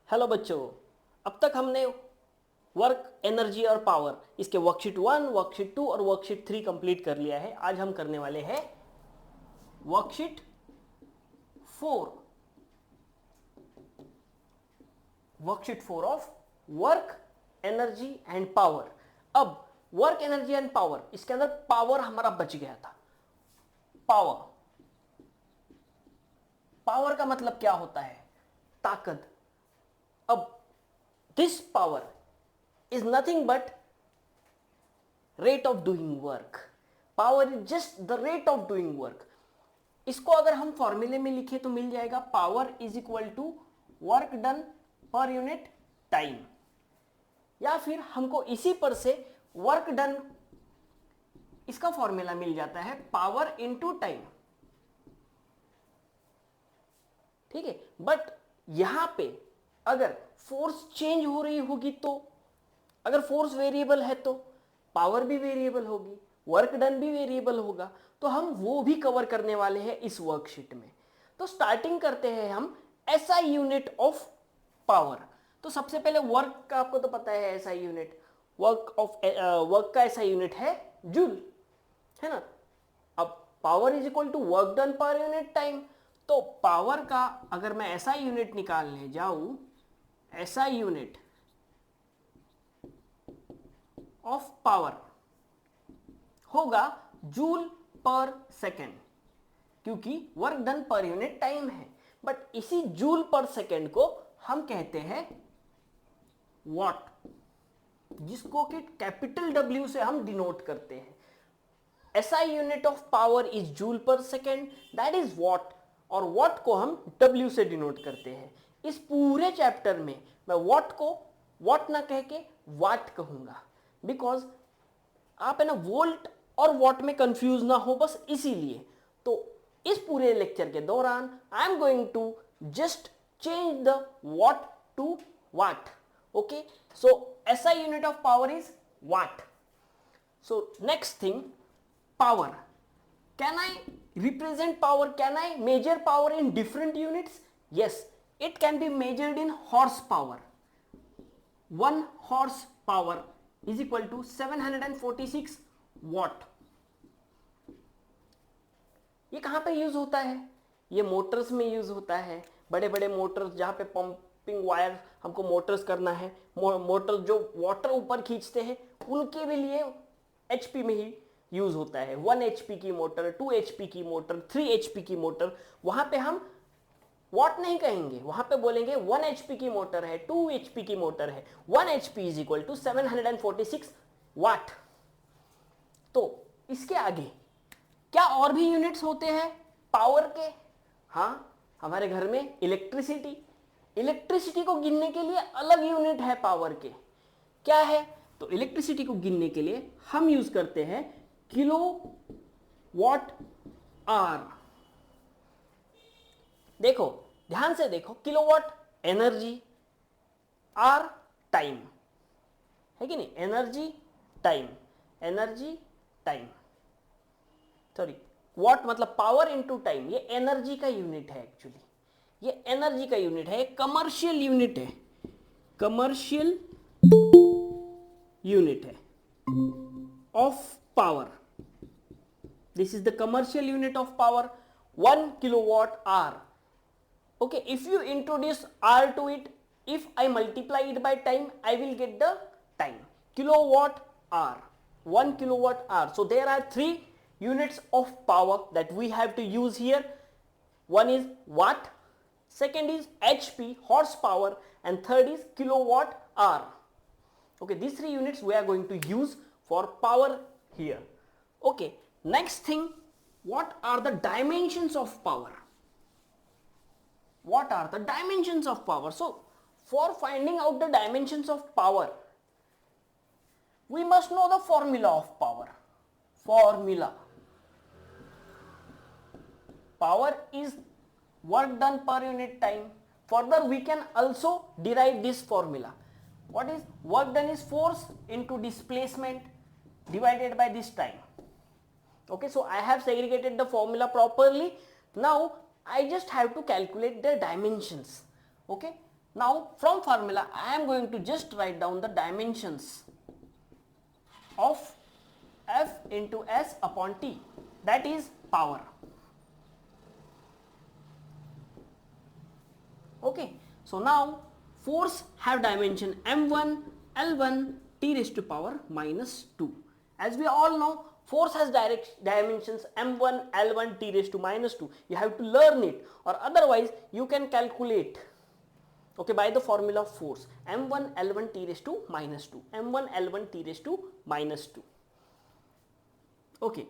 Hello बच्चों, अब तक हमने वर्क, एनर्जी और पावर इसके वर्कशीट 1, वर्कशीट 2 और वर्कशीट 3 कंप्लीट कर लिया है। आज हम करने वाले हैं worksheet 4, worksheet 4 of work, energy and power. अब वर्क, एनर्जी एंड पावर, इसके अंदर पावर हमारा बच गया था। पावर, पावर का मतलब क्या होता है? ताकत। अब this power is nothing but rate of doing work. Power is just the rate of doing work. इसको अगर हम फॉर्मूले में लिखे तो मिल जाएगा power is equal to work done per unit time, या फिर हमको इसी पर से वर्क डन इसका फॉर्मूला मिल जाता है पावर इनटू टाइम। ठीक है, बट यहां पे अगर फोर्स चेंज हो रही होगी तो, अगर फोर्स वेरिएबल है तो पावर भी वेरिएबल होगी, वर्क डन भी वेरिएबल होगा, तो हम वो भी कवर करने वाले हैं इस वर्कशीट में। तो स्टार्टिंग करते हैं हम एसआई यूनिट ऑफ पावर। तो सबसे पहले वर्क का आपको तो पता है एसआई यूनिट, वर्क का एसआई यूनिट है जूल, है ना। अब power is equal to work done per unit time, तो पावर का अगर मैं एसआई यूनिट निकालने जाऊं, एसआई यूनिट ऑफ पावर होगा जूल पर सेकेंड, क्योंकि work done per unit time है। बट इसी जूल पर सेकेंड को हम कहते हैं वॉट, जिसको कि कैपिटल डब्ल्यू से हम डिनोट करते हैं। SI unit of power is joule per second, that is what, और वॉट को हम डब्ल्यू से डिनोट करते हैं। इस पूरे चैप्टर में मैं वॉट को वॉट ना कह के वाट कहूंगा, बिकॉज आप है ना वोल्ट और वॉट में कंफ्यूज ना हो, बस इसीलिए। तो इस पूरे लेक्चर के दौरान I am going to just change the watt to watt. Okay, so SI unit of power is watt. So next thing, power. Can I represent power? Can I measure power in different units? Yes, it can be measured in horsepower. 1 horsepower is equal to 746 watt. ये कहाँ पे use होता है? ये Motors में use होता है, बड़े बड़े मोटर्स जहाँ पे पंपिंग वायर हमको मोटर्स करना है, मोटर जो वाटर ऊपर खींचते हैं उनके भी लिए एचपी में ही यूज होता है। 1 HP की मोटर, 2 HP की मोटर, 3 HP की मोटर, वहां पे हम वॉट नहीं कहेंगे, वहां पे बोलेंगे 1 HP की मोटर है, 2 HP की मोटर है, 1 HP इज इक्वल टू 746 वाट। तो इसके आगे क्या और भी यूनिट्स होते हैं पावर के? हाँ, हमारे घर में इलेक्ट्रिसिटी, इलेक्ट्रिसिटी को गिनने के लिए अलग यूनिट है पावर के। क्या है? तो इलेक्ट्रिसिटी को गिनने के लिए हम यूज करते हैं किलो वॉट आर। देखो, ध्यान से देखो, किलोवाट एनर्जी, आर टाइम, है कि नहीं? Energy time, energy time, sorry what मतलब पावर इनटू टाइम, ये एनर्जी का यूनिट है। एक्चुअली ये एनर्जी का यूनिट है, कमर्शियल यूनिट है, कमर्शियल यूनिट है of power. This is the commercial unit of power, 1 kilowatt hour. Okay, if you introduce R to it, if I multiply it by time, I will get the time. Kilowatt hour, 1 kilowatt hour. So there are 3 units of power that we have to use here. One is watt, second is HP, horsepower, and third is kilowatt hour. Okay, these 3 units we are going to use for power here. Okay, next thing, what are the dimensions of power? What are the dimensions of power? So for finding out the dimensions of power, we must know the formula of power. Formula, power is work done per unit time. Further we can also derive this formula. What is work done? Is force into displacement divided by this time. Okay, so I have segregated the formula properly. Now I just have to calculate the dimensions. Okay, Now from formula I am going to just write down the dimensions of F into S upon T, that is power. Okay, so now force have dimension m1 L1 T raised to power minus 2. As we all know, force has dimensions m1 L1 T raised to minus 2. You have to learn it, or otherwise you can calculate, okay, by the formula of force m1 L1 T raised to minus 2, m1 L1 T raised to minus 2. Okay,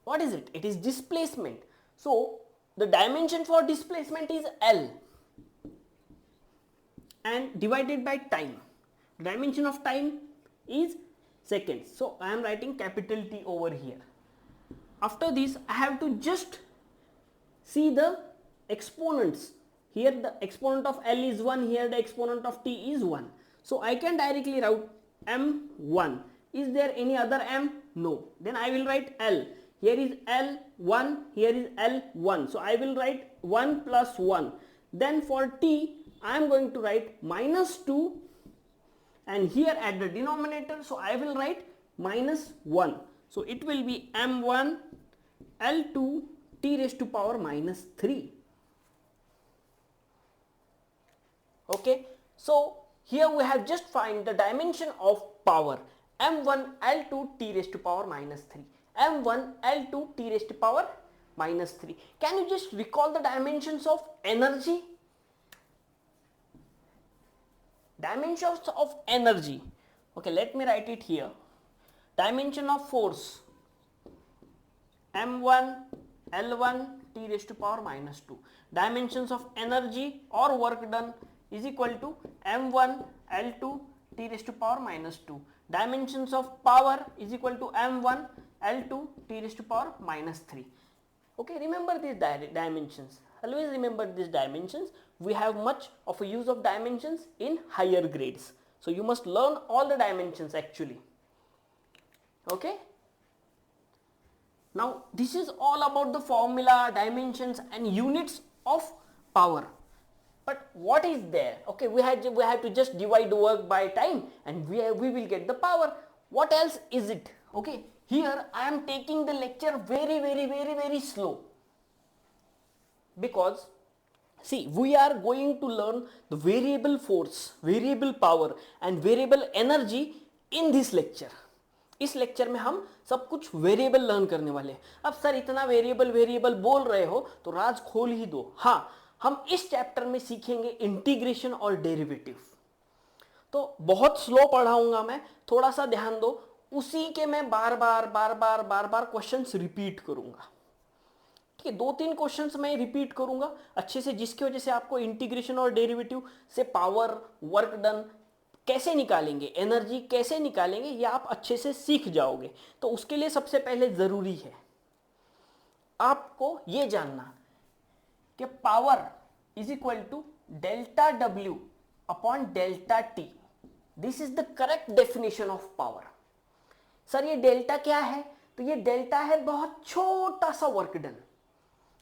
what is it? It is displacement. So the dimension for displacement is L and divided by time. Dimension of time is seconds. So I am writing capital T over here. After this I have to just see the exponents. Here the exponent of L is 1, here the exponent of T is 1. So I can directly write M1. Is there any other M? No. Then I will write L. Here is L1, here is L1. So I will write 1 plus 1. Then for T I am going to write minus 2, and here at the denominator, so I will write minus 1. So it will be M1 L2 T raised to power minus 3. Okay, so here we have just find the dimension of power M1 L2 T raised to power minus 3. M1 L2 T raised to power minus 3. Can you just recall the dimensions of energy? Dimensions of energy. Okay, let me write it here. Dimension of force M1 L1 T raised to power minus 2. Dimensions of energy or work done is equal to M1 L2 T raised to power minus 2. Dimensions of power is equal to M1 L2 T raised to power minus 3. Okay, remember these dimensions. Always remember these dimensions. We have much of a use of dimensions in higher grades. So you must learn all the dimensions actually. Okay. Now this is all about the formula, dimensions and units of power. But what is there? Okay, we have to just divide the work by time and we will get the power. What else is it? Okay, here I am taking the lecture very slow, because see, we are going to learn the variable force, variable power and variable energy in this lecture. इस lecture में हम सब कुछ variable learn करने वाले हैं. अब sir इतना वेरिएबल बोल रहे हो तो राज खोल ही दो. हाँ, हम इस चैप्टर में सीखेंगे इंटीग्रेशन और डेरिवेटिव. तो बहुत स्लो पढ़ाऊंगा मैं, थोड़ा सा ध्यान दो. उसी के मैं बार बार क्वेश्चंस रिपीट करूंगा. ठीक है, 2-3 क्वेश्चंस मैं रिपीट करूंगा अच्छे से, जिसकी वजह से आपको इंटीग्रेशन और डेरिवेटिव से पावर, वर्क डन कैसे निकालेंगे, एनर्जी कैसे निकालेंगे, ये आप अच्छे से सीख जाओगे. तो उसके लिए सबसे पहले जरूरी है आपको ये जानना कि power is equal to delta W upon delta T. This is the correct definition of power. Sir ये डेल्टा क्या है? तो ये डेल्टा है बहुत छोटा सा वर्क डन,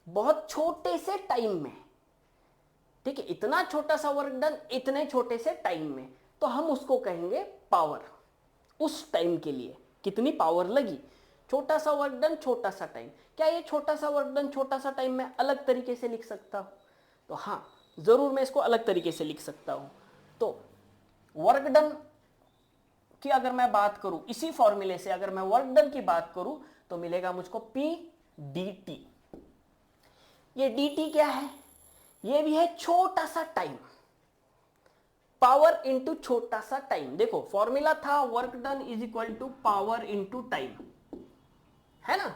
बहुत छोटे से टाइम में. ठीक है, इतना छोटा सा वर्क डन इतने छोटे से टाइम में, तो हम उसको कहेंगे पावर. उस टाइम के लिए कितनी पावर लगी, छोटा सा वर्क डन छोटा सा टाइम. क्या ये छोटा सा वर्क डन छोटा सा टाइम में अलग तरीके से लिख सकता हूं? तो हाँ, जरूर मैं इसको अलग तरीके से लिख सकता हूं. तो वर्क डन की अगर मैं बात करूं, इसी फॉर्मूले से अगर मैं वर्क डन की बात करूं तो मिलेगा मुझको P dt. ये dt क्या है? ये भी है छोटा सा टाइम. पावर इंटू छोटा सा टाइम. देखो फॉर्मूला था work done is equal to power into time, है ना?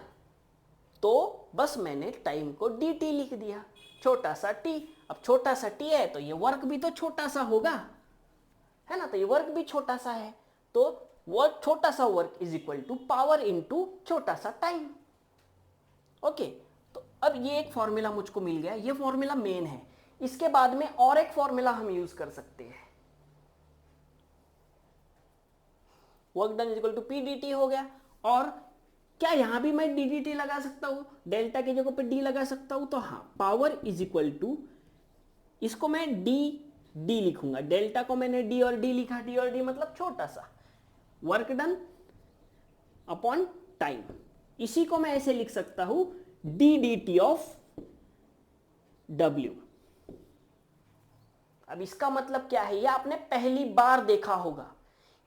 तो बस मैंने टाइम को dt लिख दिया, छोटा सा t. अब छोटा सा t है तो ये वर्क भी तो छोटा सा होगा, है ना? तो ये वर्क भी छोटा सा है, तो वर्क छोटा सा work is equal to power into छोटा सा टाइम. ओके, तो अब ये एक फॉर्मूला मुझको मिल गया. ये फॉर्मूला मेन है. इसके बाद में और एक फॉर्मूला हम यूज कर सकते हैं. Work done is equal to P dt हो गया. और क्या यहां भी मैं ddt लगा सकता हूं? डेल्टा की जगह पे d लगा सकता हूं. तो हाँ, पावर इज इक्वल टू इसको मैं डी लिखूंगा, डेल्टा को मैंने डी और डी लिखा, डी और डी मतलब छोटा सा, वर्क डन अपॉन टाइम। इसी को मैं ऐसे लिख सकता हूं D D T of W. अब इसका मतलब क्या है, ये आपने पहली बार देखा होगा,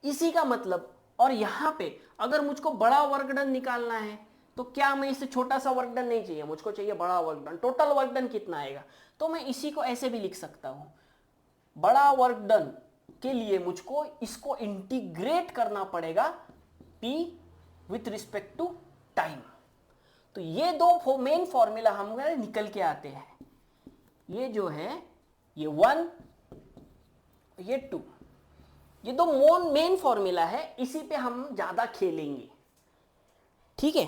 इसी का मतलब। और यहां पे अगर मुझको बड़ा वर्क डन निकालना है तो क्या मैं इससे छोटा सा वर्क डन नहीं चाहिए, मुझको चाहिए बड़ा work done. Total work done कितना आएगा, तो मैं इसी को ऐसे भी लिख सकता हूं, बड़ा वर्क डन के लिए मुझको इसको इंटीग्रेट करना पड़ेगा P with respect to time. तो ये दो मेन फॉर्मूला हमारे निकल के आते हैं, ये जो है ये 1, ये 2, ये दो मेन फॉर्मूला है, इसी पे हम ज्यादा खेलेंगे, ठीक है।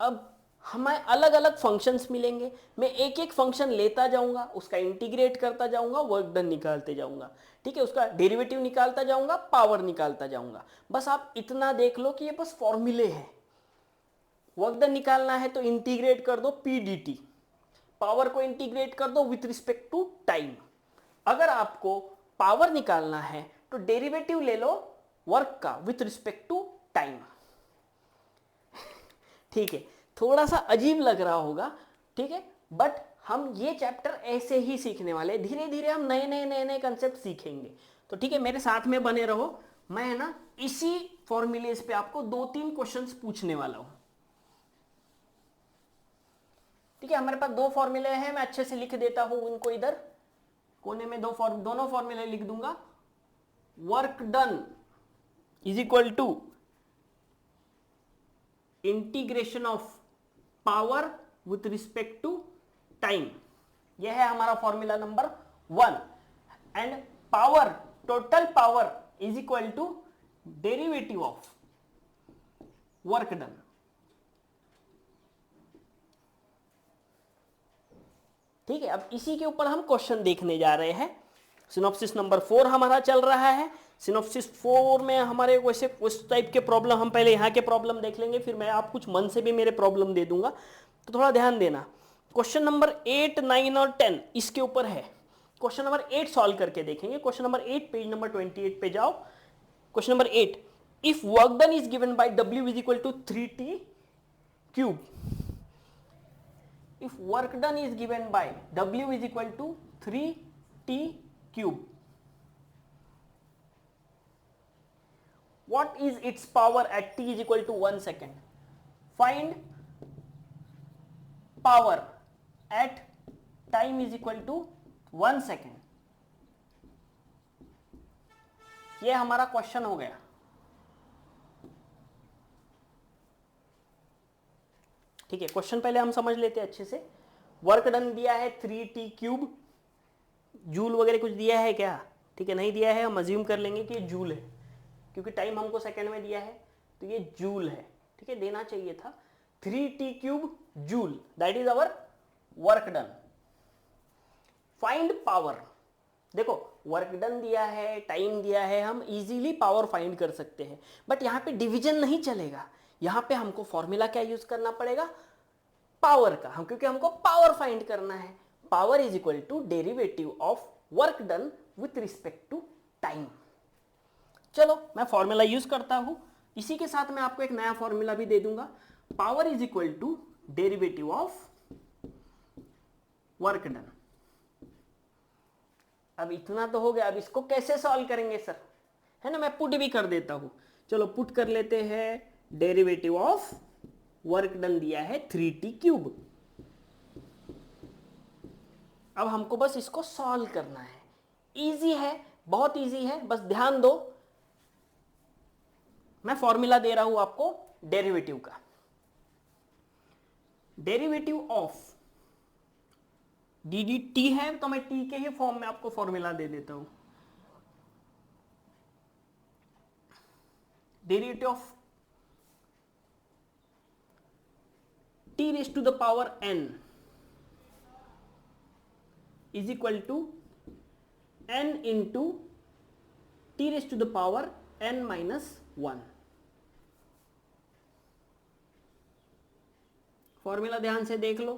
अब हमें अलग अलग फंक्शंस मिलेंगे, मैं एक एक फंक्शन लेता जाऊंगा, उसका इंटीग्रेट करता जाऊंगा, वर्क डन निकालते जाऊंगा, ठीक है, उसका डेरिवेटिव निकालता जाऊंगा, पावर निकालता जाऊंगा। बस आप इतना देख लो कि ये बस फॉर्मूले हैं। वर्क डन निकालना है तो इंटीग्रेट कर दो पी डी टी, पावर को इंटीग्रेट कर दो विथ रिस्पेक्ट टू टाइम। अगर आपको पावर निकालना है तो डेरिवेटिव ले लो वर्क का विथ रिस्पेक्ट टू टाइम, ठीक है। थोड़ा सा अजीब लग रहा होगा, ठीक है, बट हम ये चैप्टर ऐसे ही सीखने वाले, धीरे धीरे हम नए नए नए नए कंसेप्ट सीखेंगे। तो ठीक है, मेरे साथ में बने रहो, मैं ना इसी फॉर्मूलेस पे आपको 2-3 क्वेश्चंस पूछने वाला हूं, ठीक है। हमारे पास 2 फॉर्मूले हैं, मैं अच्छे से लिख देता हूं उनको, इधर कोने में दोनों फॉर्मूले लिख दूंगा। Work done is equal to integration of power with respect to time, यह है हमारा formula number 1। And power, total power is equal to derivative of work done. ठीक है, अब इसी के ऊपर हम क्वेश्चन देखने जा रहे हैं। सिनॉप्सिस नंबर 4 हमारा चल रहा है। सिनॉप्सिस 4 में हमारे वैसे उस टाइप के प्रॉब्लम, हम पहले यहाँ के प्रॉब्लम देख लेंगे, फिर मैं आप कुछ मन से भी मेरे प्रॉब्लम दे दूंगा, तो थोड़ा ध्यान देना। क्वेश्चन नंबर 8, 9 और 10 इसके ऊपर है। क्वेश्चन नंबर 8 सॉल्व करके देखेंगे। क्वेश्चन नंबर 8 पेज नंबर 28 पे जाओ। Question number 8, if work done is given by W is equal to 3t cube, if work done is given by W is equal to 3t cube, what is its power at t is equal to 1 second? Find power at time is equal to 1 second. ये हमारा question हो गया। ठीक है, question पहले हम समझ लेते हैं अच्छे से। वर्क डन दिया है 3t क्यूब, जूल वगैरह कुछ दिया है क्या? ठीक है, नहीं दिया है, हम अज्यूम कर लेंगे कि ये जूल है, क्योंकि टाइम हमको सेकंड में दिया है, तो ये जूल है। ठीक है, देना चाहिए था 3t cube joule, that is our work done. Find power, देखो वर्क डन दिया है, टाइम दिया है, हम इजीली पावर फाइंड कर सकते हैं, बट यहां पे डिवीजन नहीं चलेगा। यहां पे हमको फॉर्मूला क्या यूज करना पड़ेगा? पावर का, हम क्योंकि हमको पावर फाइंड करना है। Power is equal to derivative of work done with respect to time. चलो मैं फॉर्मूला यूज करता हूं, इसी के साथ मैं आपको एक नया फॉर्मूला भी दे दूंगा। Power is equal to derivative of work done. अब इतना तो हो गया, अब इसको कैसे सॉल्व करेंगे सर? है ना, मैं पुट भी कर देता हूं। चलो पुट कर लेते हैं। डेरिवेटिव ऑफ वर्क डन दिया है 3t क्यूब। अब हमको बस इसको सॉल्व करना है। इजी है, बहुत इजी है, बस ध्यान दो। मैं फॉर्मूला दे रहा हूं आपको डेरिवेटिव का। डेरिवेटिव ऑफ dt है, तो मैं t के ही फॉर्म में आपको फॉर्मूला दे देता हूं। Derivative of t raised to the power n is equal to n into t raised to the power n minus 1। Formula ध्यान से देख लो।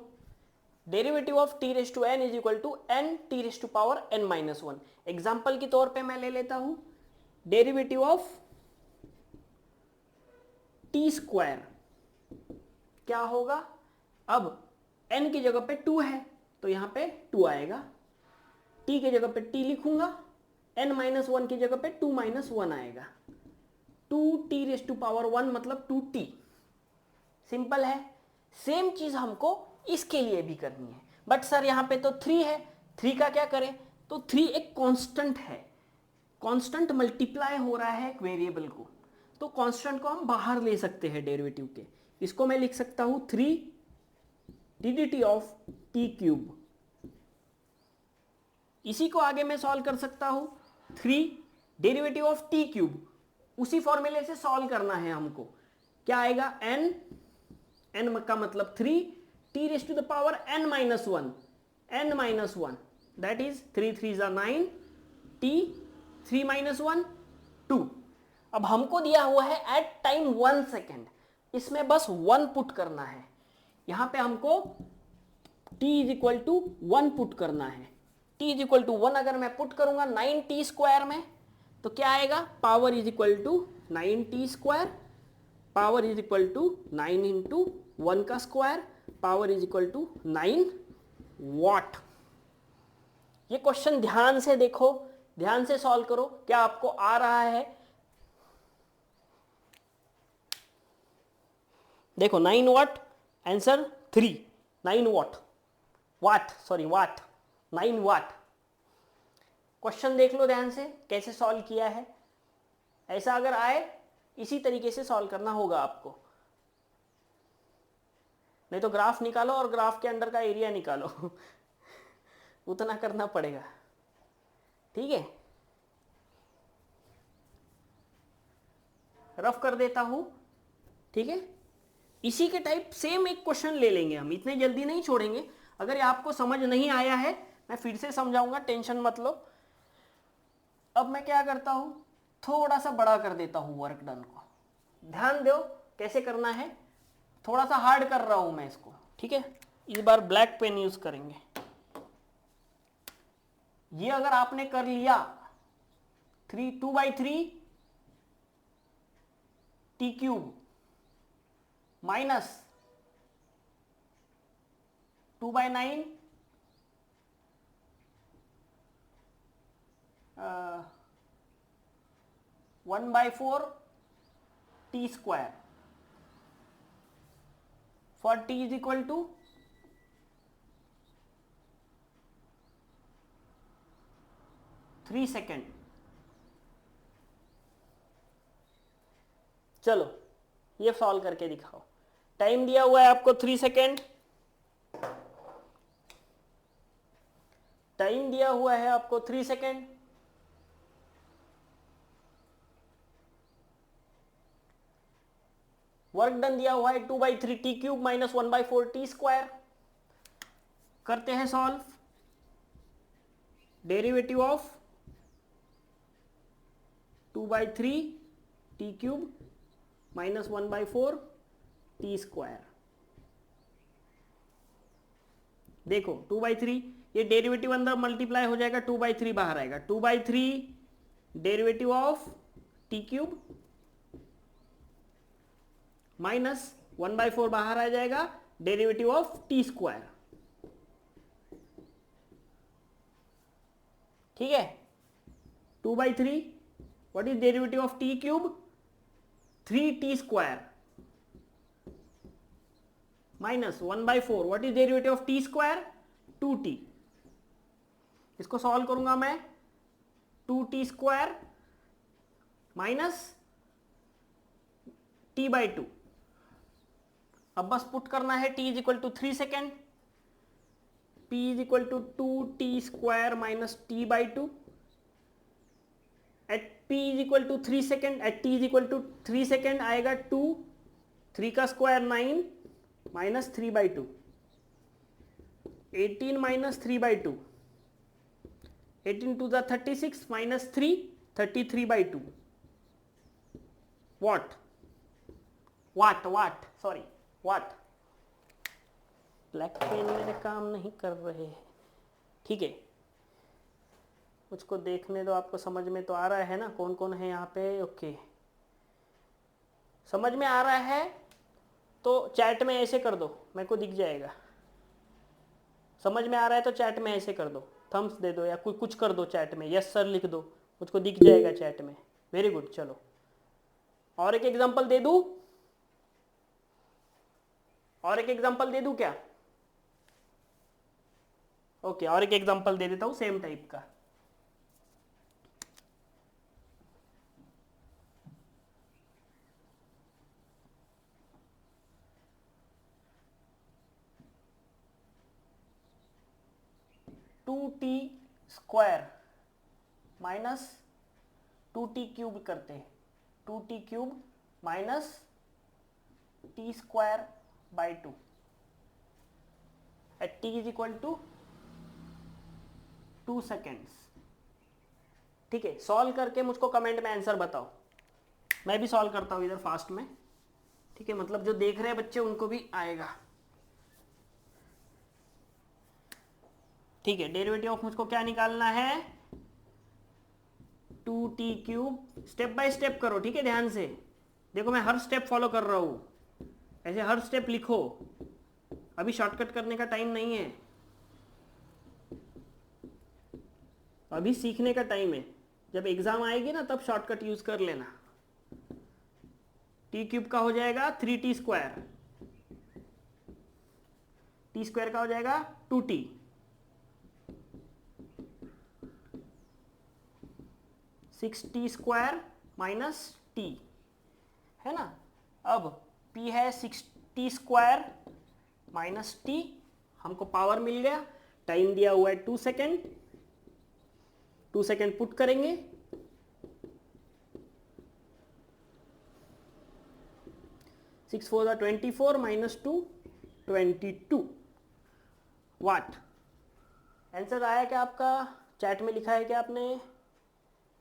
Derivative of t raise to n is equal to n t raise to power n minus one. Example के तौर पे मैं ले लेता हूं डेरिवेटिव ऑफ टी स्क्वायर क्या होगा, अब n की जगह पे 2 है तो यहां पे 2 आएगा, t की जगह पे t लिखूंगा, n माइनस वन की जगह पे 2 माइनस वन आएगा, 2t रेस टू पावर 1 मतलब 2t। सिंपल है। सेम चीज हमको इसके लिए भी करनी है, बट सर यहां पे तो 3 है, 3 का क्या करें, तो 3 एक कांस्टेंट है, कांस्टेंट मल्टीप्लाई हो रहा है एक वेरिएबल को, तो कांस्टेंट को हम बाहर ले सकते हैं डेरिवेटिव के। इसको मैं लिख सकता हूं 3 डी ऑफ टी क्यूब। इसी को आगे मैं सॉल्व कर सकता हूं 3 डेरिवेटिव ऑफ टी क्यूब। उसी फॉर्मूले से सॉल्व करना है हमको। क्या आएगा, n, n का मतलब 3 t raise to the power n minus one, n minus one that is 3 3 9 t 3 minus one 2। अब हमको दिया हुआ है एट टाइम 1 सेकेंड, इसमें बस 1 पुट करना है। यहां पे हमको t is equal to 1 put करना है। t इज इक्वल टू 1 अगर मैं पुट करूंगा 9t स्क्वायर में तो क्या आएगा, power is equal to 9t square, power is equal to 9 into 1 का square, power is equal to 9 watt. ये क्वेश्चन ध्यान से देखो, ध्यान से सॉल्व करो, क्या आपको आ रहा है। देखो 9 watt answer 3, 9 watt, watt sorry watt, 9 watt. Question देख लो ध्यान से कैसे सॉल्व किया है। ऐसा अगर आए इसी तरीके से सॉल्व करना होगा आपको, नहीं तो ग्राफ निकालो और ग्राफ के अंदर का एरिया निकालो उतना करना पड़ेगा, ठीक है। रफ कर देता हूं, ठीक है। इसी के टाइप सेम एक क्वेश्चन ले लेंगे हम, इतने जल्दी नहीं छोड़ेंगे। अगर ये आपको समझ नहीं आया है मैं फिर से समझाऊंगा, टेंशन मत लो। अब मैं क्या करता हूं, थोड़ा सा बड़ा कर देता हूं वर्क डन को। ध्यान दो कैसे करना है, थोड़ा सा हार्ड कर रहा हूं मैं इसको, ठीक है। इस बार ब्लैक पेन यूज करेंगे। ये अगर आपने कर लिया 2/3 t cube minus 2/9 1/4 t square for t is equal to 3 second. चलो ये सॉल्व करके दिखाओ। टाइम दिया हुआ है आपको 3 सेकेंड, टाइम दिया हुआ है आपको 3 सेकेंड। वर्क डन दिया हुआ है 2/3 t cube minus 1/4 t square. करते हैं solve. Derivative of 2/3 t cube minus 1/4 t square. देखो 2/3, ये डेरिवेटिव अंदर मल्टीप्लाई हो जाएगा, 2/3 बाहर आएगा, 2/3 derivative of T cube minus 1/4 बाहर आ जाएगा, डेरिवेटिव ऑफ टी स्क्वायर, ठीक है। 2/3 what is derivative of T cube, 3t square minus 1/4 what is derivative of T square, 2t। इसको सॉल्व करूंगा मैं, 2t स्क्वायर माइनस t/2। अब बस पुट करना है t is equal to 3 second, p is equal to 2t square minus t/2 at p is equal to 3 second, at t is equal to 3 second आएगा 2, 3 का square 9 minus 3/2, 18 minus 3/2, 18 to the 36 minus 3, 33/2 watt, watt watt sorry watt. Black pen मेरे काम नहीं कर रहे हैं। ठीक है, मुझको देखने दो, आपको समझ में तो आ रहा है ना कौन कौन है यहाँ पे? ओके, समझ में आ रहा है तो चैट में ऐसे कर दो, मेरे को दिख जाएगा। समझ में आ रहा है तो चैट में ऐसे कर दो, थम्स दे दो या कुछ कर दो चैट में, यस सर लिख दो, मुझको दिख जाएगा चैट में। Very good. चलो और एक एग्जांपल दे दूं, और एक एग्जांपल दे दूं क्या? ओके, और एक एग्जांपल दे देता हूं सेम टाइप का। Two t square minus 2t cube करते हैं, 2t cube minus t square by 2 at t is equal to 2 seconds. ठीक है, सॉल्व करके मुझको कमेंट में आंसर बताओ, मैं भी सॉल्व करता हूं इधर फास्ट में। ठीक है, मतलब जो देख रहे हैं बच्चे उनको भी आएगा। ठीक है, डेरिवेटिव ऑफ मुझको क्या निकालना है? 2t cube. Step by step करो, ठीक है, ध्यान से देखो, मैं हर स्टेप फॉलो कर रहा हूं, ऐसे हर स्टेप लिखो, अभी शॉर्टकट करने का टाइम नहीं है, अभी सीखने का टाइम है। जब एग्जाम आएगी ना तब शॉर्टकट यूज कर लेना। टी क्यूब का हो जाएगा 3t स्क्वायर, टी स्क्वायर का हो जाएगा 2t, 6t square minus t, है ना। अब p है 6t स्क्वायर माइनस t, हमको पावर मिल गया, टाइम दिया हुआ है 2 सेकेंड, 2 सेकेंड पुट करेंगे, 6 4 24 माइनस 2 22 वाट। आंसर आया क्या आपका? चैट में लिखा है क्या आपने?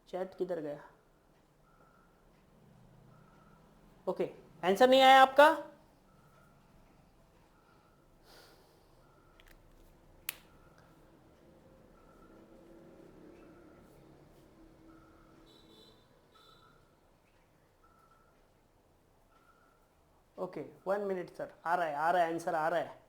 चैट किधर गया? ओके, आंसर नहीं आया आपका? ओके 1 मिनट सर, आ रहा है, आ रहा है, आंसर आ रहा है।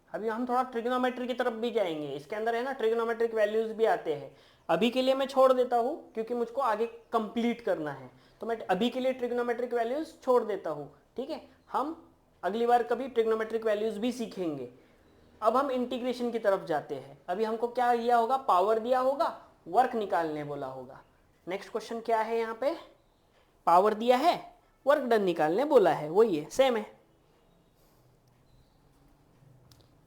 अभी हम थोड़ा ट्रिग्नोमेट्री की तरफ भी जाएंगे, इसके अंदर है ना ट्रिग्नोमेट्रिक वैल्यूज भी आते हैं। अभी के लिए मैं छोड़ देता हूँ क्योंकि मुझको आगे कंप्लीट करना है, तो मैं अभी के लिए ट्रिग्नोमेट्रिक वैल्यूज छोड़ देता हूँ। ठीक है, हम अगली बार कभी ट्रिग्नोमेट्रिक वैल्यूज भी सीखेंगे। अब हम इंटीग्रेशन की तरफ जाते हैं। अभी हमको क्या दिया होगा? पावर दिया होगा, वर्क निकालने बोला होगा। नेक्स्ट क्वेश्चन क्या है? यहाँ पे पावर दिया है, वर्क डन निकालने बोला है, वही है, सेम है।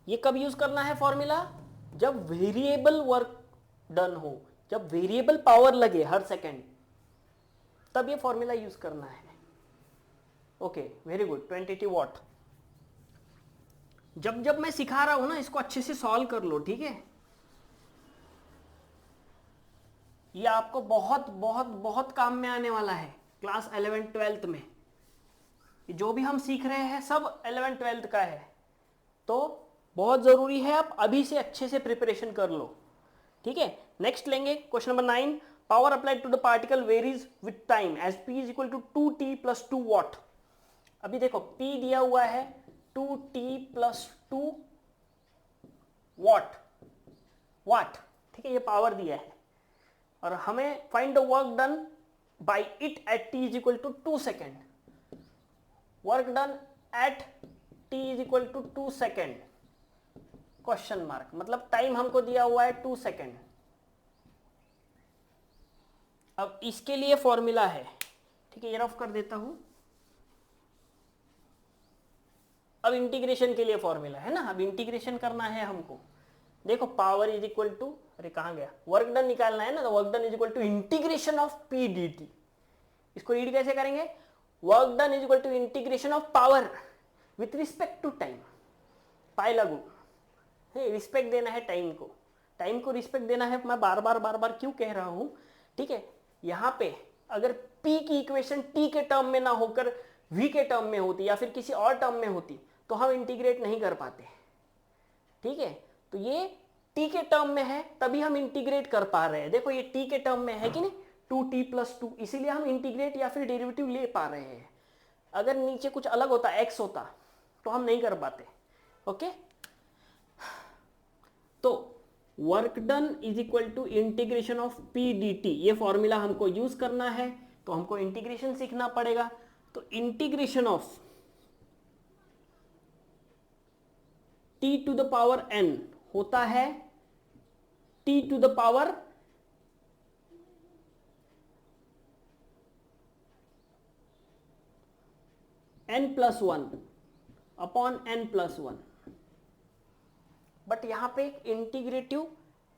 ये कब यूज करना है फॉर्मूला? जब वेरिएबल वर्क डन हो, जब वेरिएबल पावर लगे हर सेकेंड, तब ये फॉर्मूला यूज करना है। Okay very good, 22 what. जब जब मैं सिखा रहा हूं ना, इसको अच्छे से सॉल्व कर लो, ठीक है। ये आपको बहुत बहुत बहुत काम में आने वाला है क्लास 11 12th में। जो भी हम सीख रहे हैं सब 11 12th का है, तो बहुत जरूरी है आप अभी से अच्छे से प्रिपरेशन कर लो, ठीक है। नेक्स्ट लेंगे question number 9। Power applied to the particle varies with time as p is equal to 2t plus 2 watt. अभी देखो p दिया हुआ है 2t प्लस 2 वॉट, वाट, ठीक है, ये पावर दिया है और हमें find the work done by it at t is equal to 2 second. Work done at t is equal to 2 second, question mark, मतलब टाइम हमको दिया हुआ है 2 सेकेंड। अब इसके लिए फॉर्मूला है, ठीक है, ये रफ कर देता हूं। अब इंटीग्रेशन के लिए फॉर्मूला है ना, अब इंटीग्रेशन करना है हमको। देखो पावर इज इक्वल टू, अरे कहां गया, वर्क डन निकालना है ना, तो work done is equal to integration of P D T. इसको रीड कैसे करेंगे? Work done is equal to integration of power with respect to time, पाई लागू, है, रिस्पेक्ट देना है टाइम को, टाइम को रिस्पेक्ट देना है। मैं बार बार क्यों कह रहा हूं, ठीक है। यहां पे अगर p की इक्वेशन t के टर्म में ना होकर v के टर्म में होती या फिर किसी और टर्म में होती तो हम इंटीग्रेट नहीं कर पाते, ठीक है। तो ये t के टर्म में है तभी हम इंटीग्रेट कर पा रहे हैं। देखो ये t के टर्म में है कि नहीं, 2t+2, इसीलिए हम इंटीग्रेट या फिर डेरिवेटिव ले पा रहे हैं। अगर नीचे कुछ अलग होता, x होता, तो हम नहीं कर पाते। ओके, तो work done is equal to integration of P D t, ये फॉर्मूला हमको यूज करना है, तो हमको इंटीग्रेशन सीखना पड़ेगा। तो integration of t to the power n होता है t to the power n+1 upon n+1। But यहां पे एक इंटीग्रेटिव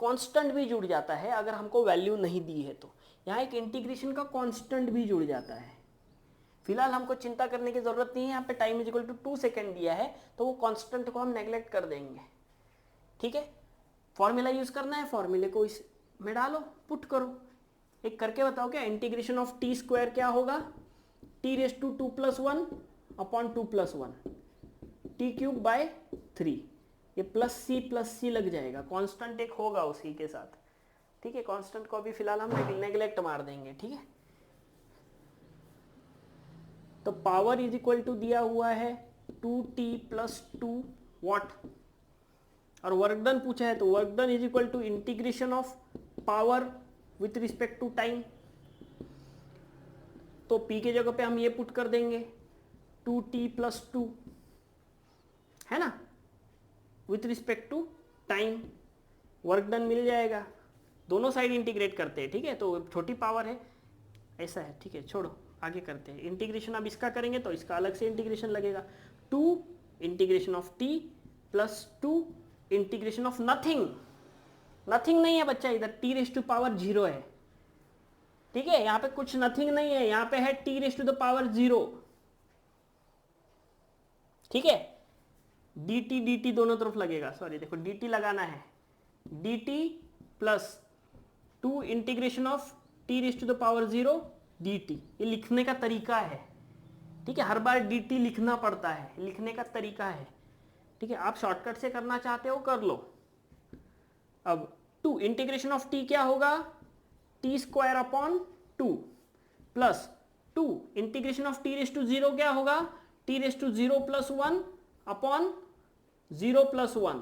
कांस्टेंट भी जुड़ जाता है, अगर हमको वैल्यू नहीं दी है तो यहां एक इंटीग्रेशन का कांस्टेंट भी जुड़ जाता है। फिलहाल हमको चिंता करने की जरूरत नहीं है, यहाँ पे time is equal to 2 second दिया है तो वो कांस्टेंट को हम नेग्लेक्ट कर देंगे, ठीक है। फॉर्मूला यूज करना है, फॉर्मूले को इस में डालो, पुट करो। एक करके बताओ क्या, इंटीग्रेशन ऑफ टी स्क्वायर क्या होगा, t⁻2+1 अपॉन 2+1 t³/3। ये प्लस सी लग जाएगा, कांस्टेंट एक होगा उसी के साथ, ठीक है। कांस्टेंट को अभी फिलहाल हम नेग्लेक्ट मार देंगे, ठीक है। तो पावर इज इक्वल टू दिया हुआ है 2t+2 वॉट, और वर्क डन पूछा है तो work done is equal to integration of power with respect to time. तो p के जगह पे हम ये पुट कर देंगे 2t+2, है ना, with respect to time. Work done मिल जाएगा, दोनों साइड इंटीग्रेट करते हैं, ठीक है। तो छोटी पावर है, ऐसा है, ठीक है, छोड़ो आगे करते हैं। इंटीग्रेशन अब इसका करेंगे तो इसका अलग से इंटीग्रेशन लगेगा, 2 integration of t plus 2 integration of nothing. Nothing नहीं है बच्चा, इधर t⁻0 है, ठीक है। यहां पे कुछ नथिंग नहीं है, यहां पे है t⁻0, ठीक है। dt दोनों तरफ लगेगा, सॉरी देखो dt लगाना है, dt plus 2 integration of t⁻0 dt। ये लिखने का तरीका है, ठीक है। हर बार dt लिखना पड़ता है, लिखने का तरीका है, ठीक है। आप शॉर्टकट से करना चाहते हो कर लो। अब 2 इंटीग्रेशन ऑफ t क्या होगा, t² upon 2 plus 2 integration of t⁻0 क्या होगा, t⁻0+1 अपॉन 0+1।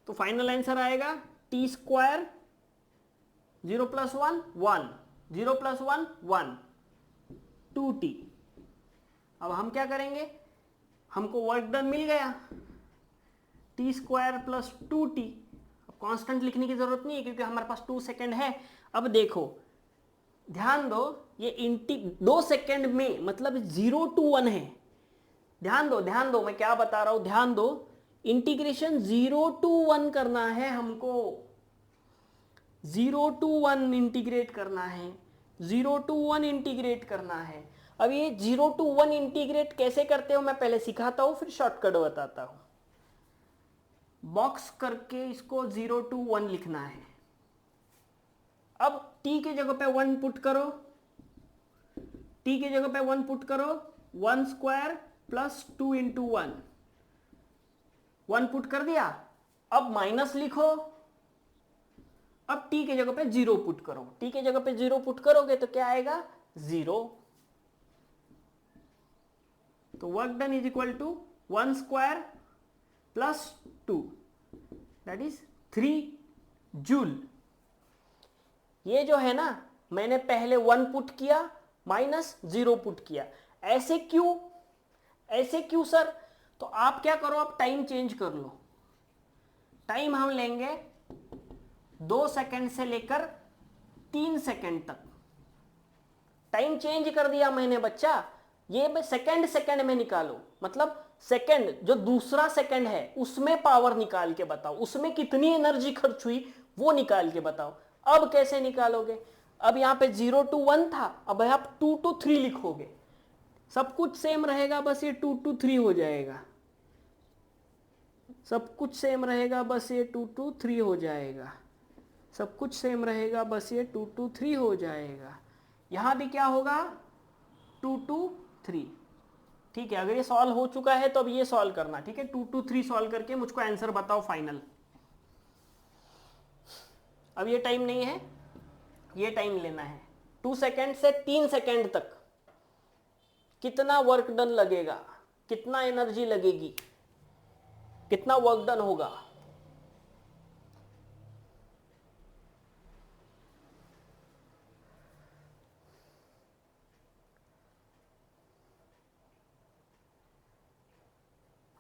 तो फाइनल आंसर आएगा t² 0+1 1, 0+1 1, 2t। अब हम क्या करेंगे, हमको वर्क डन मिल गया t² प्लस 2t। अब कांस्टेंट लिखने की जरूरत नहीं है क्योंकि हमारे पास 2 सेकेंड है। अब देखो ध्यान दो, ये 2 सेकेंड में मतलब 0 to 1 है। ध्यान दो मैं क्या बता रहा हूं, ध्यान दो। इंटीग्रेशन 0 to 1 करना है हमको, 0 to 1 इंटीग्रेट करना है, 0 to 1 इंटीग्रेट करना है। अब ये 0 to 1 इंटीग्रेट कैसे करते हो मैं पहले सिखाता हूं, फिर शॉर्टकट बताता हूं। बॉक्स करके इसको 0 to 1 लिखना है। अब t के जगह पे 1 पुट करो, t के जगह पे 1 पुट करो, 1² प्लस 2 इंटू 1 पुट कर दिया। अब माइनस लिखो, अब t के जगह पे 0 पुट करो, t के जगह पे 0 पुट करोगे तो क्या आएगा 0। तो work done is equal to 1² plus 2 that is 3 joule. ये जो है ना, मैंने पहले 1 पुट किया माइनस 0 पुट किया। ऐसे क्यों सर? तो आप क्या करो, आप टाइम चेंज कर लो। टाइम हम लेंगे 2 सेकेंड से लेकर 3 सेकेंड तक। टाइम चेंज कर दिया मैंने बच्चा, ये सेकेंड में निकालो, मतलब सेकेंड जो दूसरा सेकेंड है उसमें पावर निकाल के बताओ, उसमें कितनी एनर्जी खर्च हुई वो निकाल के बताओ। अब कैसे निकालोगे? अब यहां पे 0 to 1 था, अब आप 2 to 3 लिखोगे, सब कुछ सेम रहेगा, बस ये 2 to 3 हो जाएगा। सब कुछ सेम रहेगा, बस ये 2 to 3 हो जाएगा। सब कुछ सेम रहेगा, बस ये 2 to 3 हो जाएगा। यहाँ भी क्या होगा, 2 to 3। ठीक है, अगर ये सॉल्व हो चुका है तो अब ये सॉल्व करना। ठीक है, 2 to 3 सॉल्व करके मुझको आंसर बताओ फाइनल। अब ये टाइम नहीं है, ये टाइम लेना है। 2 सेकेंड से 3 सेकेंड तक कितना वर्क डन लगेगा, कितना एनर्जी लगेगी, कितना वर्क डन होगा।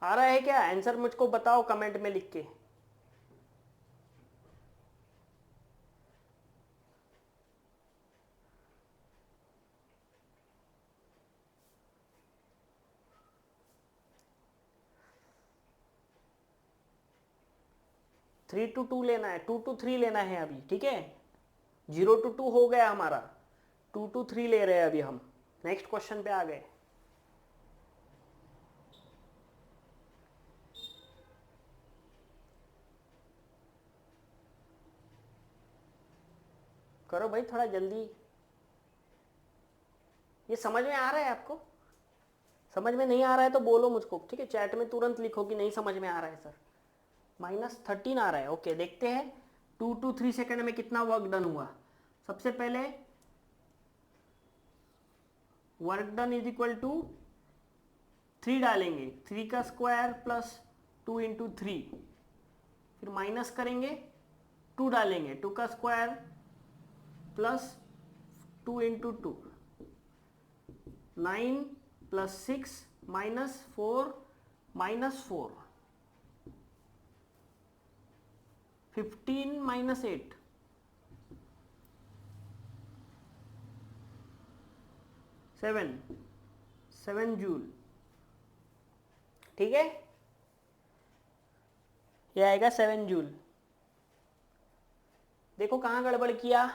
आ रहा है क्या आंसर, मुझको बताओ कमेंट में लिख के। थ्री टू टू लेना है, 2 to 3 लेना है अभी। ठीक है, 0 to 2 हो गया हमारा, 2 to 3 ले रहे हैं अभी हम। नेक्स्ट क्वेश्चन पे आ गए। करो भाई थोड़ा जल्दी। ये समझ में आ रहा है आपको? समझ में नहीं आ रहा है तो बोलो मुझको। ठीक है, चैट में तुरंत लिखो कि नहीं समझ में आ रहा है सर। -13 आ रहा है। ओके, देखते हैं 2 to 3 सेकेंड में कितना वर्क डन हुआ। सबसे पहले work done is equal to 3 डालेंगे, 3 का स्क्वायर प्लस 2 इंटू 3, फिर माइनस करेंगे, 2 डालेंगे, 2 का square plus 2 into 2, 9 plus 6 -4 -4, 15 -8, 7 joule. ठीक है, ये आएगा 7 जूल। देखो कहाँ गड़बड़ किया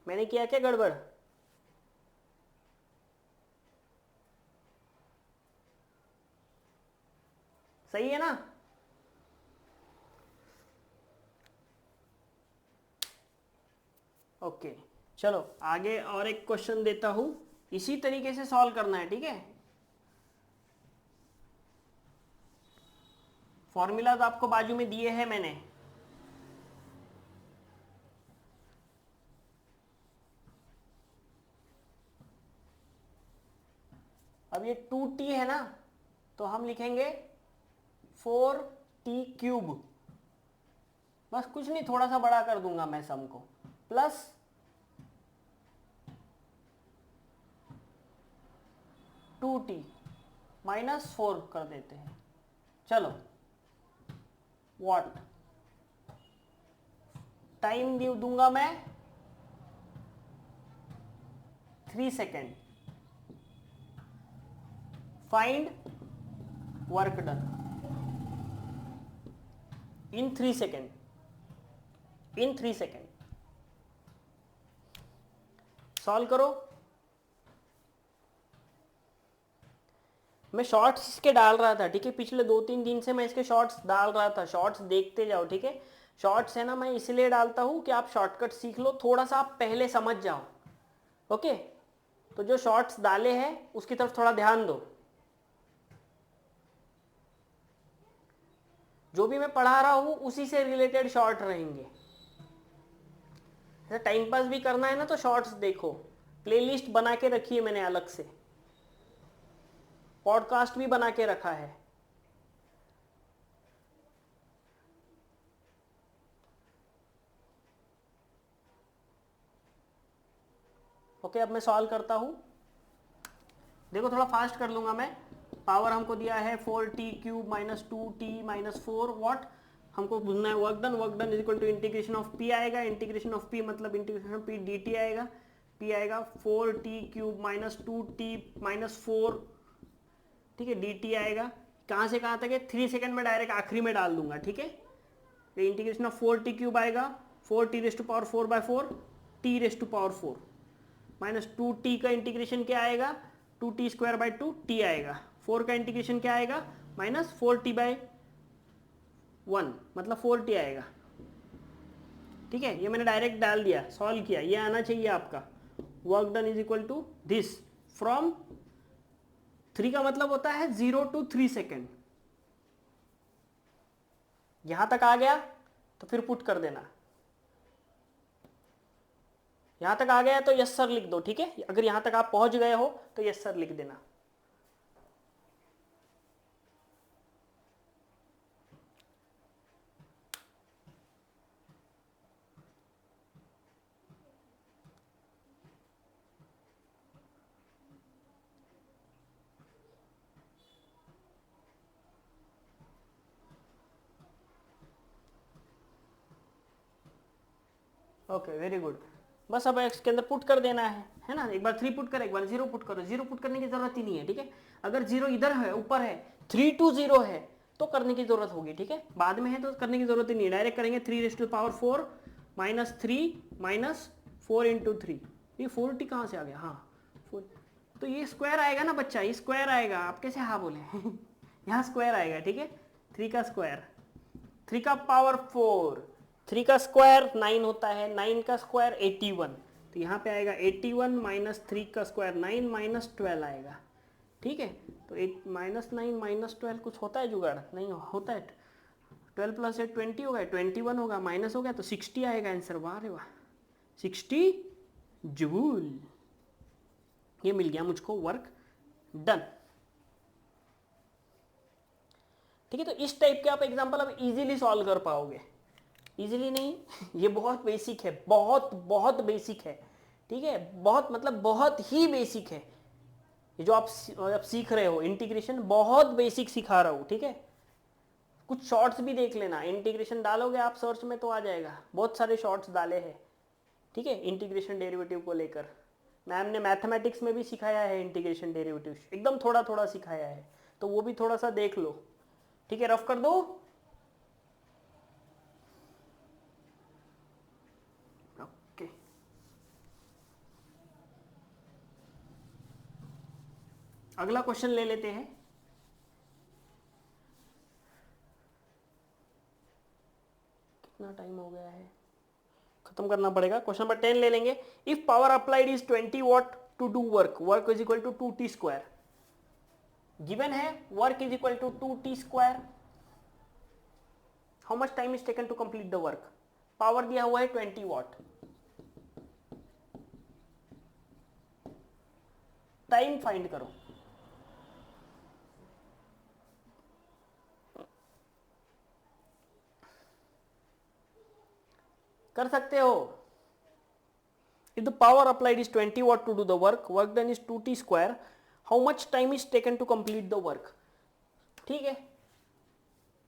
मैंने, किया क्या गड़बड़? सही है ना? ओके, चलो आगे और एक क्वेश्चन देता हूं, इसी तरीके से सॉल्व करना है। ठीक है, फॉर्मूलाज आपको बाजू में दिए हैं मैंने। अब ये 2t है ना, तो हम लिखेंगे 4t³। बस कुछ नहीं, थोड़ा सा बड़ा कर दूंगा मैं सम को, प्लस 2t -4 कर देते हैं। चलो, व्हाट टाइम दूंगा मैं 3 second. Find work done in 3 second, in 3 second. Solve करो। मैं शॉर्ट्स इसके डाल रहा था। ठीक है, पिछले 2-3 दिन से मैं इसके शॉर्ट्स डाल रहा था। शॉर्ट्स देखते जाओ। ठीक है, शॉर्ट्स है ना, मैं इसलिए डालता हूं कि आप शॉर्टकट सीख लो, थोड़ा सा आप पहले समझ जाओ। ओके, तो जो शॉर्ट्स डाले हैं उसकी तरफ थोड़ा ध्यान दो। जो भी मैं पढ़ा रहा हूं उसी से रिलेटेड शॉर्ट रहेंगे। ऐसा टाइम पास भी करना है ना तो शॉर्ट्स देखो। प्लेलिस्ट बना के रखी है मैंने अलग से, पॉडकास्ट भी बना के रखा है। ओके, अब मैं सॉल्व करता हूं। देखो थोड़ा फास्ट कर लूंगा मैं। पावर हमको दिया है 4t³ -2t -4 वॉट। हमको बुझना है work done. Work done is equal to integration of p आएगा। इंटीग्रेशन ऑफ p मतलब इंटीग्रेशन ऑफ p dt आएगा। p आएगा 4t³ -2t -4। ठीक है, dt आएगा। कहाँ से कहाँ तक है? 3 सेकेंड में डायरेक्ट आखिरी में डाल दूंगा। ठीक है, इंटीग्रेशन ऑफ 4t³ आएगा 4t⁴/4 t⁴ -2t का इंटीग्रेशन क्या आएगा? 2t²/2 t आएगा। 4 का इंटीग्रेशन क्या आएगा, -4t/1 मतलब 4t आएगा। ठीक है, ये मैंने डायरेक्ट डाल दिया, सॉल्व किया, ये आना चाहिए आपका। Work done is equal to this from 3 का मतलब होता है 0 to 3 सेकेंड। यहां तक आ गया तो फिर पुट कर देना। यहां तक आ गया तो यस सर लिख दो। ठीक है, अगर यहां तक आप पहुंच गए हो तो यस सर लिख देना। Okay, very good. बस अब इसके अंदर पुट कर देना है ना। एक बार 3 पुट करो, एक बार 0 पुट करो। 0 पुट करने की जरूरत ही नहीं है। ठीक है, अगर 0 इधर है, ऊपर है, 3 to 0 है तो करने की जरूरत होगी। ठीक है, बाद में है तो करने की जरूरत ही नहीं है, डायरेक्ट करेंगे। 3⁴ -3 -4 इंटू 3। ये 4t कहाँ से आ गया? हाँ 4, तो ये स्क्वायर आएगा ना बच्चा, ये स्क्वायर आएगा। आप कैसे हाँ बोले यहाँ स्क्वायर आएगा। ठीक है, 3 का स्क्वायर, 3 का पावर 4, 3 का स्क्वायर 9 होता है, 9 का स्क्वायर 81, तो यहाँ पे आएगा 81 माइनस 3 का स्क्वायर 9 माइनस 12 आएगा। ठीक है, तो 8 -9 -12 कुछ होता है जुगाड़? नहीं होता है। 12 + 8 20 होगा, 21 होगा, माइनस हो गया तो 60 आएगा आंसर। वाह रे वाह, 60 जूल। ये मिल गया मुझको वर्क डन। ठीक है, तो इस टाइप के आप एग्जांपल अब इजीली सॉल्व कर पाओगे। इजीली नहीं ये बहुत बेसिक है, बहुत बहुत बेसिक है। ठीक है, बहुत मतलब बहुत ही बेसिक है। ये जो आप सीख रहे हो इंटीग्रेशन, बहुत बेसिक सिखा रहा हूँ। ठीक है, कुछ शॉर्ट्स भी देख लेना, इंटीग्रेशन डालोगे आप सर्च में तो आ जाएगा, बहुत सारे शॉर्ट्स डाले हैं। ठीक है, इंटीग्रेशन डेरिवेटिव को लेकर मैम ने मैथमेटिक्स में भी सिखाया है इंटीग्रेशन डेरिवेटिव, एकदम थोड़ा थोड़ा सिखाया है, तो वो भी थोड़ा सा देख लो। ठीक है, रफ कर दो। ओके, अगला क्वेश्चन ले लेते हैं। कितना टाइम हो गया है, खत्म करना पड़ेगा। क्वेश्चन नंबर 10 ले लेंगे। If power applied is 20 watt to do work, work is equal to 2t²। Given है work is equal to 2t²। How much time is taken to complete the work? Power दिया हुआ है 20 what, time find करो। कर सकते हो। If the power applied is 20 watt to do the work, work done is 2t², how much time is taken to complete the work? ठीक है,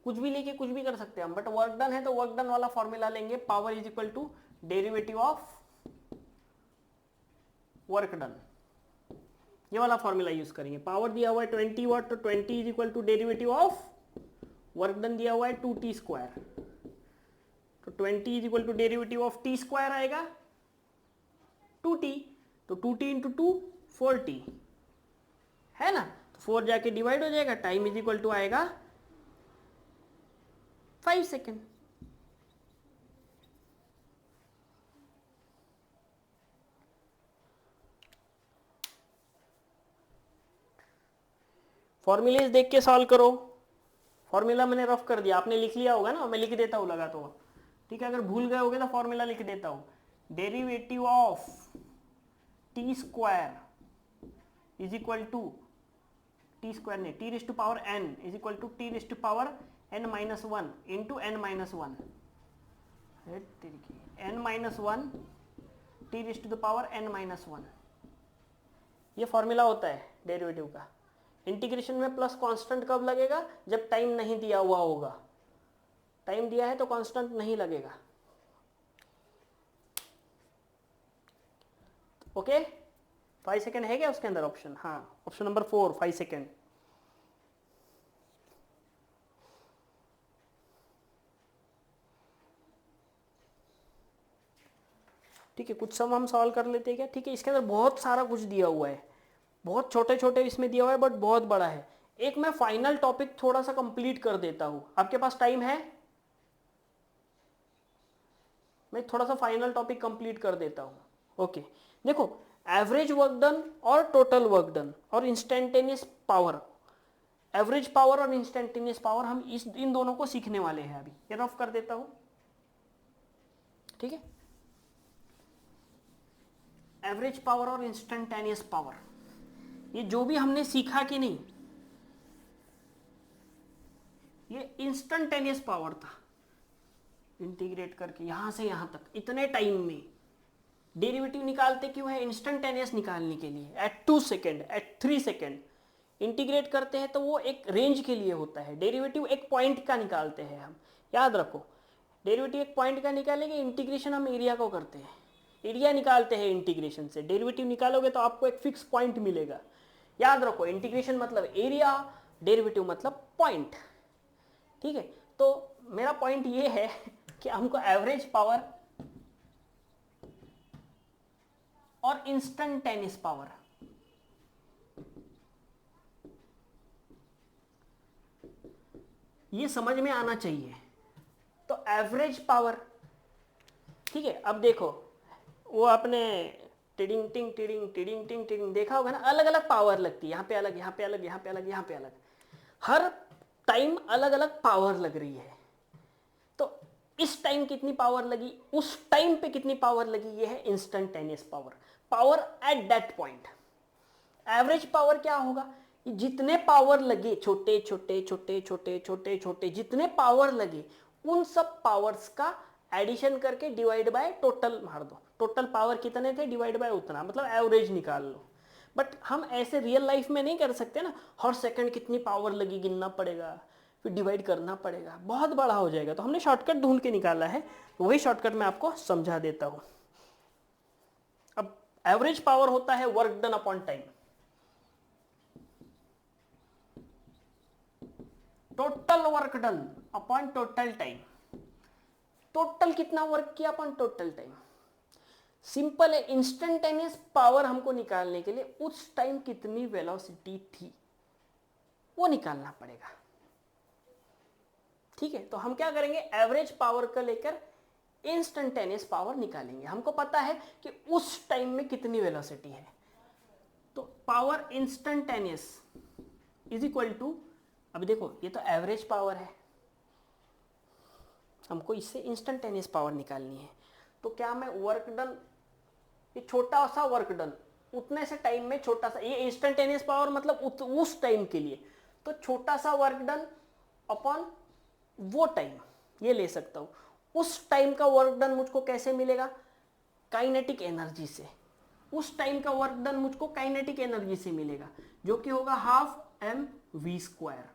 कुछ भी लेके कुछ भी कर सकते हैं हम, बट वर्क डन है तो वर्क डन वाला फॉर्मूला लेंगे। Power is equal to derivative of work done, ये वाला फॉर्मूला यूज करेंगे। पावर दिया हुआ है 20 वाट, तो 20 is equal to derivative of work done दिया हुआ है 2t², तो 20 is equal to derivative of t² आएगा 2t, तो 2t इंटू 2 4t है ना, तो 4 जाके डिवाइड हो जाएगा, टाइम इज इक्वल टू आएगा 5 सेकेंड। फॉर्मूलेज देख के सॉल्व करो। फॉर्मूला मैंने रफ कर दिया, आपने लिख लिया होगा ना, मैं लिख देता हूँ लगा तो। ठीक है, अगर भूल गए होगे तो फॉर्मूला लिख देता हूँ। Derivative of t² is equal to t² नहीं, t⁻n is equal to t⁻n-1 into n-1 n-1 t⁻n-1 ये फॉर्मूला होता है डेरिवेटिव का। इंटीग्रेशन में प्लस कांस्टेंट कब लगेगा? जब टाइम नहीं दिया हुआ होगा। टाइम दिया है तो कांस्टेंट नहीं लगेगा। ओके, 5 सेकेंड है क्या उसके अंदर ऑप्शन? हाँ, ऑप्शन नंबर 4 5 सेकेंड। ठीक है, कुछ सम हम सॉल्व कर लेते हैं क्या? ठीक है, इसके अंदर बहुत सारा कुछ दिया हुआ है, बहुत छोटे छोटे इसमें दिया हुआ है बट बहुत बड़ा है। एक मैं फाइनल टॉपिक थोड़ा सा कंप्लीट कर देता हूं, आपके पास टाइम है? मैं थोड़ा सा फाइनल टॉपिक कंप्लीट कर देता हूं। ओके, देखो, एवरेज वर्क डन और टोटल वर्क डन और इंस्टेंटेनियस पावर, एवरेज पावर और इंस्टेंटेनियस पावर, हम इन दोनों को सीखने वाले हैं अभी। ये रफ कर देता हूं, ठीक है। एवरेज पावर और इंस्टेंटेनियस पावर, ये जो भी हमने सीखा कि नहीं, ये इंस्टेंटेनियस पावर था। इंटीग्रेट करके यहां से यहां तक इतने टाइम में डेरिवेटिव निकालते क्यों है? इंस्टेंटेनियस निकालने के लिए। At 2 second, at 3 second integrate करते हैं तो वो एक रेंज के लिए होता है। डेरिवेटिव एक पॉइंट का निकालते हैं हम, याद रखो। डेरिवेटिव एक पॉइंट का निकालेंगे, इंटीग्रेशन हम एरिया को करते हैं, एरिया निकालते हैं इंटीग्रेशन से। डेरिवेटिव निकालोगे तो आपको एक फिक्स पॉइंट मिलेगा। याद रखो, इंटीग्रेशन मतलब एरिया, डेरिवेटिव मतलब पॉइंट, ठीक है। तो मेरा पॉइंट ये है कि हमको एवरेज पावर और इंस्टेंटेनियस पावर, ये समझ में आना चाहिए। तो एवरेज पावर, ठीक है। अब देखो, वो आपने टिडिंग टिंग टिडिंग टिडिंग टिंग टिडिंग देखा होगा ना, अलग अलग पावर लगती है, यहाँ पे अलग, यहाँ पे अलग, यहाँ पे अलग, यहाँ पे अलग, हर टाइम अलग अलग पावर लग रही है। तो इस टाइम कितनी पावर लगी, उस टाइम पे कितनी पावर लगी, ये है instantaneous power, power at that point. Average power क्या होगा? जितने पावर लगे, छोटे छोटे छोटे छोटे छोटे छोटे जितने पावर लगे, उन सब पावर्स का एडिशन करके डिवाइड बाय टोटल मार दो। टोटल पावर कितने थे डिवाइड बाय उतना, मतलब एवरेज निकाल लो। बट हम ऐसे रियल लाइफ में नहीं कर सकते ना, हर सेकंड कितनी पावर लगी गिनना पड़ेगा, फिर डिवाइड करना पड़ेगा, बहुत बड़ा हो जाएगा। तो हमने शॉर्टकट ढूंढ के निकाला है, वही शॉर्टकट मैं आपको समझा देता हूं। अब एवरेज पावर होता है work done upon time. Total work done upon total time, total कितना वर्क किया अपॉन टोटल टाइम। सिंपल है, इंस्टेंटेनियस पावर हमको निकालने के लिए उस टाइम कितनी वेलोसिटी थी वो निकालना पड़ेगा, ठीक है। तो हम क्या करेंगे, एवरेज पावर का लेकर इंस्टेंटेनियस पावर निकालेंगे। हमको पता है कि उस टाइम में कितनी वेलोसिटी है, तो power instantaneous is equal to, अब देखो ये तो एवरेज पावर है, हमको इससे इंस्टेंटेनियस पावर निकालनी है। तो क्या मैं वर्क डन, ये छोटा सा वर्क डन उतने से टाइम में, छोटा सा, ये इंस्टेंटेनियस पावर मतलब उस टाइम के लिए, तो छोटा सा वर्क डन अपॉन वो टाइम, ये ले सकता हूं। उस टाइम का वर्क डन मुझको कैसे मिलेगा? काइनेटिक एनर्जी से। उस टाइम का वर्क डन मुझको काइनेटिक एनर्जी से मिलेगा, जो कि होगा हाफ एम वी स्क्वायर।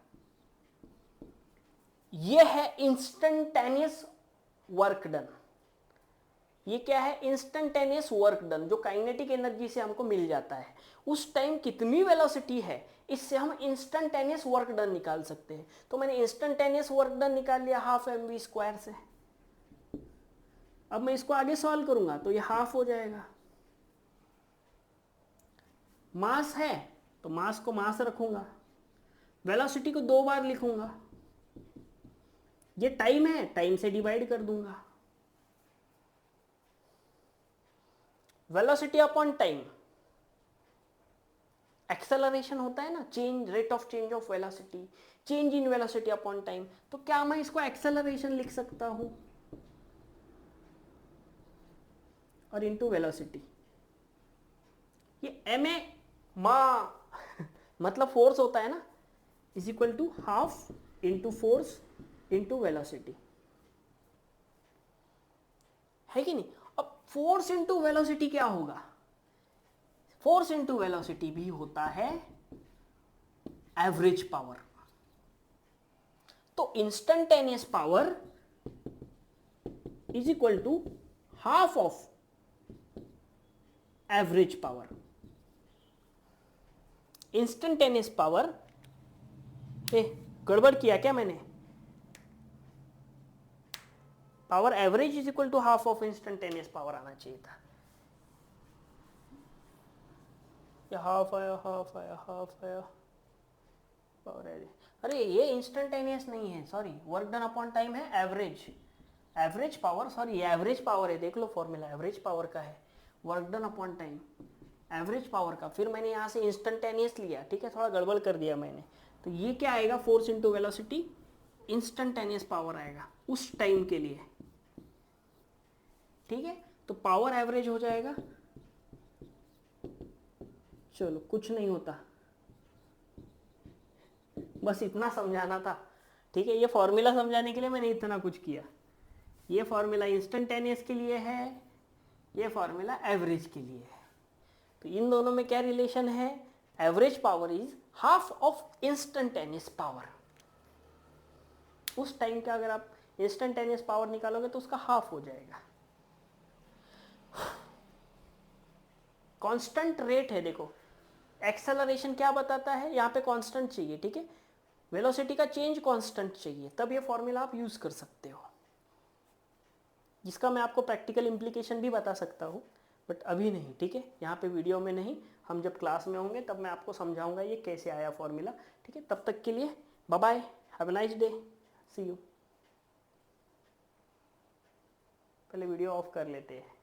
ये है इंस्टेंटेनियस वर्क डन। ये क्या है? इंस्टेंटेनियस वर्क डन, जो काइनेटिक एनर्जी से हमको मिल जाता है। उस टाइम कितनी वेलोसिटी है, इससे हम इंस्टेंटेनियस वर्क डन निकाल सकते हैं। तो मैंने इंस्टेंटेनियस वर्क डन निकाल लिया हाफ एम वी स्क्वायर से। अब मैं इसको आगे सॉल्व करूंगा तो ये हाफ हो जाएगा। मास है तो मास को मास रखूंगा, वेलोसिटी को 2 बार लिखूंगा, ये टाइम है, टाइम से डिवाइड कर दूंगा। वेलोसिटी अपॉन टाइम, एक्सेलरेशन होता है ना, change, rate of change of velocity, change in velocity upon time. तो क्या मैं इसको एक्सेलरेशन लिख सकता हूं और इनटू वेलोसिटी, ये एम ए मा मतलब फोर्स होता है ना, is equal to half into force into velocity, है कि नहीं। अब फोर्स इंटू वेलोसिटी क्या होगा? फोर्स इंटू वेलोसिटी भी होता है एवरेज पावर। तो instantaneous power is equal to half of average power. Instantaneous power, गड़बड़ किया क्या मैंने? Power average is equal to half of instantaneous power आना चाहिए था। ये हाफ आया, हाफ आया, हाफ आया, पावर एवरेज। अरे ये इंस्टेंटेनियस नहीं है, sorry, work done upon time है एवरेज, एवरेज पावर, सॉरी ये एवरेज पावर है, देख लो फॉर्मूला एवरेज पावर का है, work done upon time average power का, फिर मैंने यहाँ से इंस्टेंटेनियस लिया, ठीक है, थोड़ा गड़बड़ कर दिया मैंने, तो ये क्या आएगा, force into velocity, instantaneous power आएगा उस टाइम के लिए, ठीक है, तो पावर एवरेज हो जाएगा, चलो कुछ नहीं होता, बस इतना समझाना था, ठीक है, ये फॉर्मूला समझाने के लिए मैंने इतना कुछ किया, ये फॉर्मूला इंस्टेंटेनियस के लिए है, ये फॉर्मूला एवरेज के लिए है, तो इन दोनों में क्या रिलेशन है, average power is half of instantaneous power, उस टाइम का अगर आप इंस्टेंटेनियस पावर निकालोगे तो उसका हाफ हो जाएगा। कांस्टेंट रेट है, देखो एक्सेलरेशन क्या बताता है, यहाँ पे कांस्टेंट चाहिए, ठीक है, वेलोसिटी का चेंज कांस्टेंट चाहिए, तब ये फॉर्मूला आप यूज कर सकते हो, जिसका मैं आपको प्रैक्टिकल इम्प्लीकेशन भी बता सकता हूँ, बट अभी नहीं, ठीक है, यहाँ पे वीडियो में नहीं, हम जब क्लास में होंगे तब मैं आपको समझाऊंगा ये कैसे आया फॉर्मूला, ठीक है, तब तक के लिए bye bye, have a nice day, see you. पहले वीडियो ऑफ कर लेते हैं।